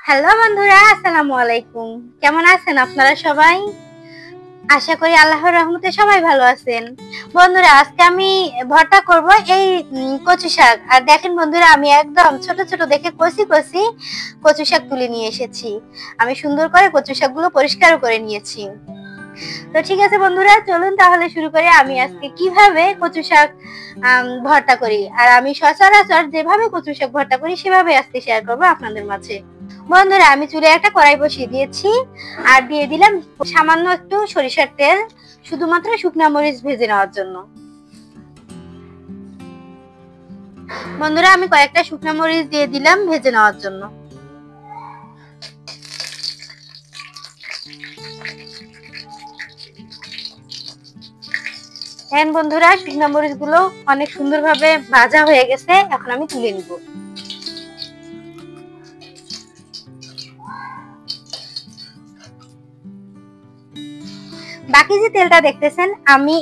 Hello বন্ধুরা, আসসালামু আলাইকুম। কেমন আছেন আপনারা সবাই? আশা করি আল্লাহর রহমতে সবাই ভালো আছেন। বন্ধুরা, আজকে আমি ভর্তা করব এই কচু শাক। আর দেখেন বন্ধুরা, আমি একদম ছোট ছোট দেখে কচি কচি কচু শাক তুলে নিয়ে এসেছি। আমি সুন্দর করে কচু শাকগুলো পরিষ্কার করে নিয়েছি। তো ঠিক আছে বন্ধুরা, চলুন তাহলে শুরু করি। আমি আজকে কিভাবে কচু শাক ভর্তা করি, আর আমি সচরাচর যেভাবে কচু শাক ভর্তা করি সেভাবে আজকে শেয়ার করবো আপনাদের মাঝে। বন্ধুরা, আমি চুলে একটা কড়াই বসিয়ে দিয়েছি আর দিয়ে দিলাম সামান্য একটু সরিষার তেল, শুধুমাত্র শুকনা মরিচ ভেজে নেওয়ার জন্য। বন্ধুরা, আমি কয়েকটা শুকনা মরিচ দিয়ে দিলাম ভেজে নেওয়ার জন্য। এখন বন্ধুরা, শুকনা মরিচ গুলো অনেক সুন্দরভাবে ভাজা হয়ে গেছে, এখন আমি তুলে নিব। বাকি যে তেলটা দেখতেছেন, আমি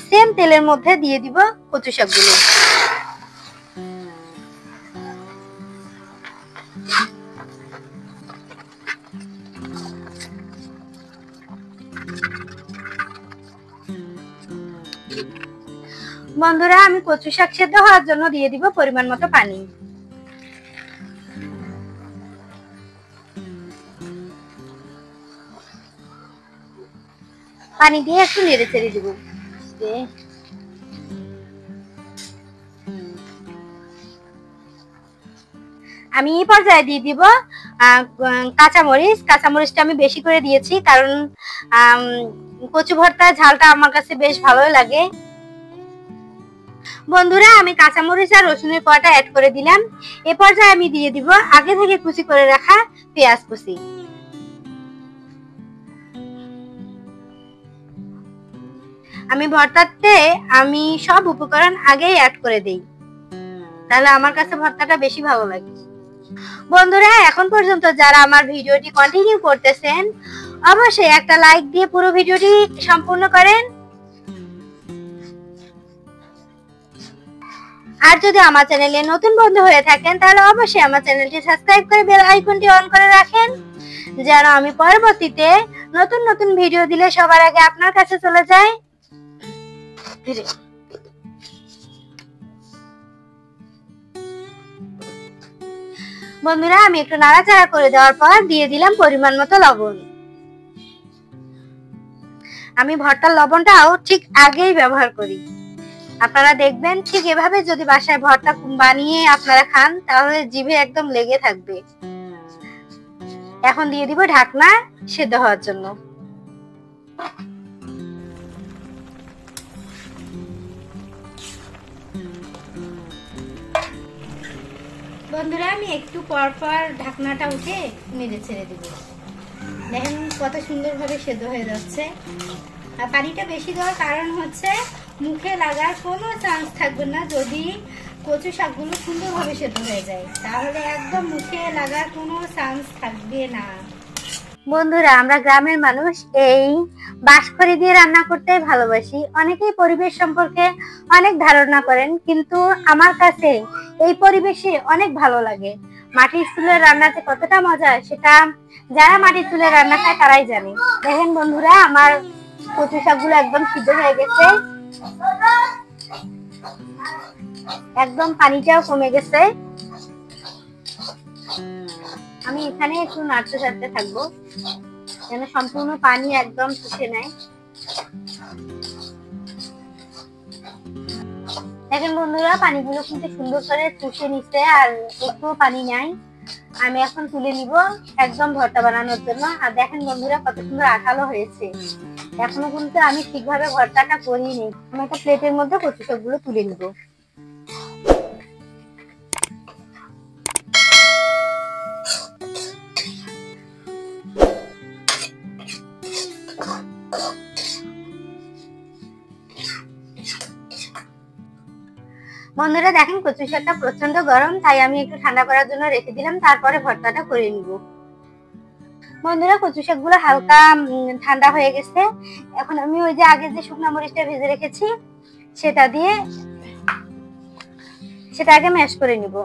সেম তেলের মধ্যে দিয়ে দিব কচু শাকগুলো। বন্ধুরা, আমি কচু শাক সেদ্ধ হওয়ার জন্য দিয়ে দিব পরিমাণ মতো পানি। পানি দিয়ে একটু নেড়ে চেড়ে দিব। আমি এই পর্যায়ে দিয়ে দিব কাঁচামরিচ। কাঁচামরিচটা আমি বেশি করে দিয়েছি, কারণ কচু ভর্তা ঝালটা আমার কাছে বেশ ভালোই লাগে। বন্ধুরা, আমি কাঁচামরিচ আর রসুনের কোয়াটা অ্যাড করে দিলাম। এ পর্যায়ে আমি দিয়ে দিব আগে থেকে কুচি করে রাখা পেঁয়াজ কুচি। আমি ভর্তাতে আমি সব উপকরণ আগেই অ্যাড করে দেই, তাহলে আমার কাছে ভর্তাটা বেশি ভালো লাগে। বন্ধুরা, এখন পর্যন্ত যারা আমার ভিডিওটি কন্টিনিউ করতেছেন, অবশ্যই একটা লাইক দিয়ে পুরো ভিডিওটি সম্পূর্ণ করেন। আর যদি আমার চ্যানেলে নতুন বন্ধু হয়ে থাকেন, তাহলে অবশ্যই আমার চ্যানেলটি সাবস্ক্রাইব করে বেল আইকনটি অন করে রাখেন, যেন আমি পরবর্তীতে নতুন নতুন ভিডিও দিলে সবার আগে আপনার কাছে চলে যায়। বন্ধুরা, আমি একটু নাড়াচাড়া করে দেওয়ার পর দিয়ে দিলাম পরিমাণ মতো লবণ। আমি ভর্তার লবণটাও ঠিক আগেই ব্যবহার করি। আপনারা দেখবেন ঠিক এভাবে যদি বাসায় ভর্তা বানিয়ে আপনারা খান, তাহলে জিভে একদম লেগে থাকবে। এখন দিয়ে দিব ঢাকনা সেদ্ধ হওয়ার জন্য। বন্ধুরা, আমি একটু পর পর ঢাকনাটা উঠে নেড়ে ছেড়ে দিব। দেখেন কত সুন্দরভাবে সেদ্ধ হয়ে যাচ্ছে। আর পানিটা বেশি দেওয়ার কারণ হচ্ছে মুখে লাগার কোনো চান্স থাকবে না। যদি কচু শাকগুলো সুন্দরভাবে সেদ্ধ হয়ে যায়, তাহলে একদম মুখে লাগার কোনো চান্স থাকবে না। বন্ধুরা, আমরা গ্রামের মানুষ এই বাঁশখড়ি দিয়ে রান্না করতে ভালোবাসি। অনেকেই পরিবেশ সম্পর্কে অনেক ধারণা করেন, কিন্তু আমার কাছে এই পরিবেশে অনেক ভালো লাগে। মাটির চুলের রান্নাতে কতটা মজা, সেটা যারা মাটির চুলে রান্না খায় তারাই জানে। দেখেন বন্ধুরা, আমার কচু শাকগুলো একদম সিদ্ধ হয়ে গেছে, একদম পানিটাও কমে গেছে। আমি এখানে একটু নাড়তে চাড়তে থাকবো, যেন সম্পূর্ণ পানি একদম শুষে নেয়। দেখেন বন্ধুরা, পানিগুলো কিন্তু সুন্দর করে শুষে নিচ্ছে, আর একটু পানি নাই। আমি এখন তুলে নিব একদম ভর্তা বানানোর জন্য। আর দেখেন বন্ধুরা, কত সুন্দর আঠালো হয়েছে। এখনো কিন্তু আমি ঠিকভাবে ভর্তাটা করিনি। আমি একটা প্লেটের মধ্যে কচু শাকগুলো তুলে নিব। বন্ধুরা, দেখেন কচু শাকটা প্রচন্ড গরম, তাই আমি একটু ঠান্ডা করার জন্য রেখে দিলাম, তারপরে ভর্তাটা করে নিব। বন্ধুরা, কচু শাকগুলো হালকা ঠান্ডা হয়ে গেছে। এখন আমি ওই যে আগে যে শুকনা মরিচটা ভেজে রেখেছি সেটা দিয়ে সেটা আগে ম্যাশ করে নিব।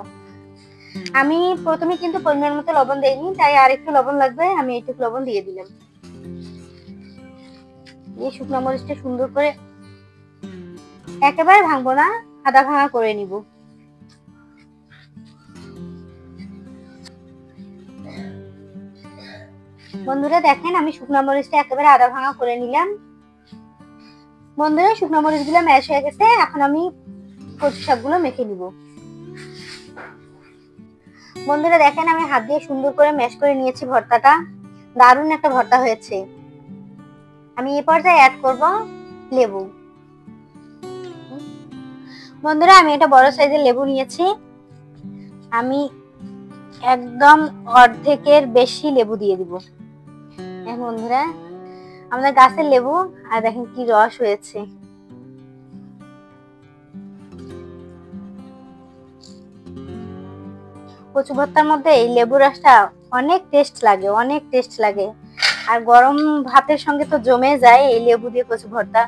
আমি প্রথমে কিন্তু পরিমাণ মতো লবণ দেইনি, তাই আর একটু লবণ লাগবে, আমি এইটুকু লবণ দিয়ে দিলাম। এই শুকনো মরিচটা সুন্দর করে একেবারে ভাঙবো না, আধা ভাঙা করে নিব। বন্ধুরা দেখেন আমি শুকনো মরিচটা একেবারে আধা ভাঙা করে নিলাম। বন্ধুরা শুকনো মরিচ গুলো ম্যাশ হয়ে গেছে, এখন আমি কচু শাকগুলো মেখে নিব। বন্ধুরা দেখেন আমি হাত দিয়ে সুন্দর করে ম্যাশ করে নিয়েছি ভর্তাটা, দারুণ একটা ভর্তা হয়েছে। আমি এই পর্যায়ে অ্যাড করব লেবু। বন্ধুরা আমি এটা বড় সাইজের লেবু নিয়েছি, আমি একদম অর্ধেকের বেশি লেবু দিয়ে দিব। বন্ধুরা আমাদের গাছের লেবু, আর দেখেন কি রস হয়েছে। কচু ভর্তার মধ্যে এই লেবু রসটা অনেক টেস্ট লাগে, অনেক টেস্ট লাগে। আর গরম ভাতের সঙ্গে তো জমে যায় এই লেবু দিয়ে কচু ভর্তা।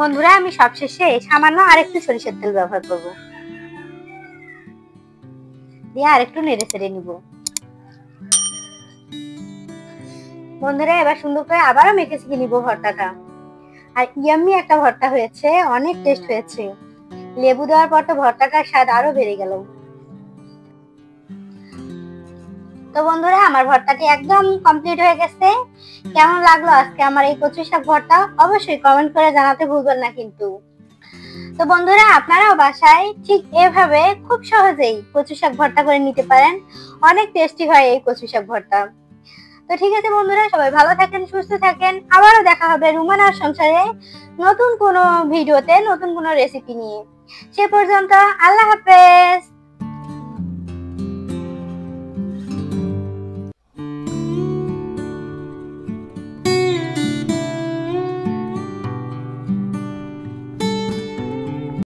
বন্ধুরা আমি সবশেষে সামান্য আরেকটু সরিষার তেল ব্যবহার করব, দিয়ে আরেকটু নেড়ে চেড়ে নিব। বন্ধুরা এবার সুন্দর করে আবারও মেখে চেখে নিব ভর্তাটা। আর ইয়াম্মি একটা ভর্তা হয়েছে, অনেক টেস্ট হয়েছে। লেবু দেওয়ার পর তো ভর্তাটার স্বাদ আরো বেড়ে গেল। তো বন্ধুরা আমার ভর্তাটি একদম কমপ্লিট হয়ে গেছে। কেমন লাগলো আজকে আমার এই কচু শাক ভর্তা অবশ্যই কমেন্ট করে জানাতে ভুলবেন না কিন্তু। তো বন্ধুরা আপনারাও বাসায় ঠিক এভাবে খুব সহজেই কচু শাক ভর্তা করে নিতে পারেন, অনেক টেস্টি হয় এই কচু শাক ভর্তা। তো ঠিক আছে বন্ধুরা, সবাই ভালো থাকেন, সুস্থ থাকেন। আবারও দেখা হবে রুমানার সংসারে নতুন কোনো ভিডিওতে, নতুন কোনো রেসিপি নিয়ে। সে পর্যন্ত আল্লাহ হাফেজ।